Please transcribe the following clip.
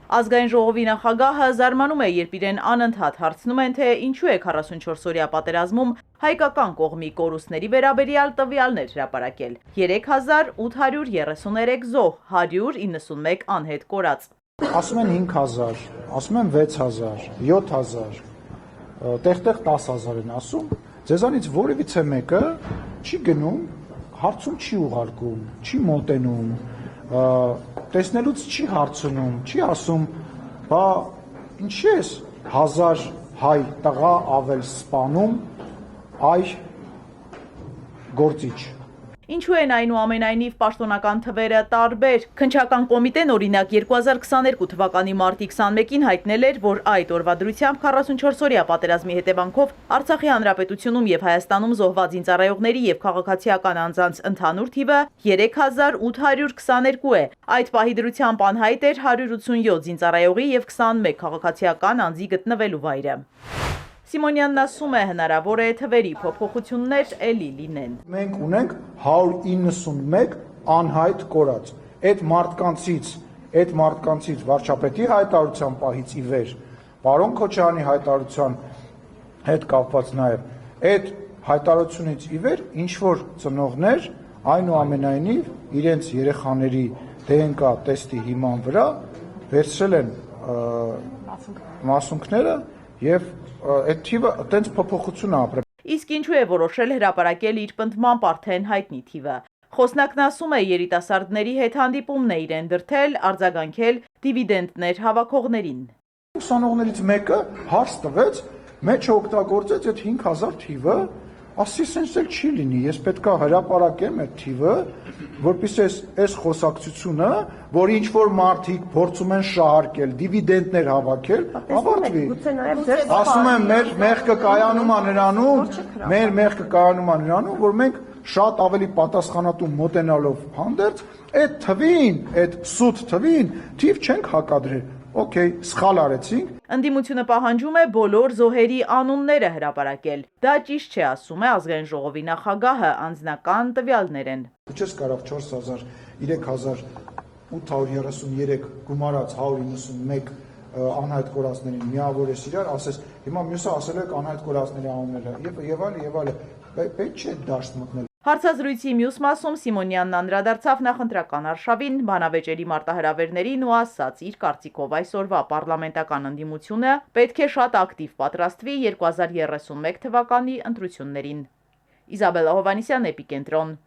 Ազգային ժողովի նախագահը զարմանում է, երբ իրեն անընդհատ հարցնում են, թե ինչու է 44-օրյա պատերազմում հայկական կողմի կորուստների վերաբերյալ տվյալներ հրապարակել. 3833 զոհ, 191 անհետ կորած։ Ասում են 5000, ասում են 6000, 7000, տեղ-տեղ 10000 են ասում, ձեզանից որևիցե մեկը չի գնում, հարցում չի ուղարկում, չի մոտենում, տեսնելուց չի հարցնում, չի ասում, բա ինչի ես 1000 հայ տղա ավել սպանում այ գործիչ։ Ինչու են այնուամենայնիվ պաշտոնական թվերը տարբեր։ Քննչական կոմիտեն օրինակ 2022 թվականի մարտի 21-ին հայտնել էր, որ այդ օրվա դրությամբ 44-օրյա պատերազմի հետևանքով Արցախի հանրապետությունում եւ Հայաստանում զոհված զինծառայողների եւ քաղաքացիական անձանց ընդհանուր թիվը 3822 է։ Այդ պահի դրությամբ անհայտ էր 187 զինծառայողի եւ 21 քաղաքացիական անձի գտնվելու վայրը։ Սիմոնյանն ասում է, հնարավոր է թվերի փոփոխություններ էլի լինեն։ Մենք ունենք 191 անհայտ կորած։ Այդ մարդկանցից վարչապետի հայտարարության պահից ի վեր, պարոն Քոչարյանի հայտարարության հետ կապված նաև, այդ հայտարարությունից ի վեր ինչ որ ծնողներ այնուամենայնիվ իրենց երեխաների ԴՆԿ տեստի հիման վրա վերցրել են մասունքները եւ այդ թիվը այտենց փոփոխություն ապրել։ Իսկ ինչու է որոշել հրապարակել իր պնդմամբ արդեն հայտնի թիվը։ Խոսնակն ասում է, երիտասարդների հետ հանդիպումն է իրեն դրդել, արձագանքել դիվիդենտներ հավաքողներին։ Ուսանողներից մեկը հարց տվեց, մեջը օգտագործեց այդ 5000 թիվը, ասի սենց էլ չի լինի, ես պետք է հրապարակեմ այդ թիվը, որպեսզի այս խոսակցությունը, որ ինչ որ մարդիկ փորձում են շահարկել, դիվիդենտներ հավաքել, ավարտվի։ Ասում եմ, մեր մեղքը կայանում է նրանում, որ մենք շատ ավելի պատասխանատու մոտենալով հանդերձ, այդ թվին, այդ սուտ թվին, թիվ չենք հակադրել։ Okay, սխալ արեցինք։ Ընդդիմությունը պահանջում է բոլոր զոհերի անունները հրապարակել։ Դա ճիշտ չէ, ասում է Ազգային ժողովի նախագահը, անձնական տվյալներ են։ Չես կարող 4000, 3833 գումարած 191 անհայտ կորածներին միավորես իրար, ասես, հիմա մյուսը ասել եք անհայտ կորածների անունները եւ այլ, պետք չէ դաշտ մտնել։ Հարցազրույցի մյուս մասում Սիմոնյանն անդրադարձավ նախընտրական արշավին, բանավեճերի մարտահրավերներին ու ասաց իր կարծիքով այսօրվա պարլամենտական ընդդիմությունը պետք է շատ ակտիվ պատրաստվի 2031 թվականի ընտրություններին։ Իզաբելլա Հովհաննիսյան, Էպիկենտրոն։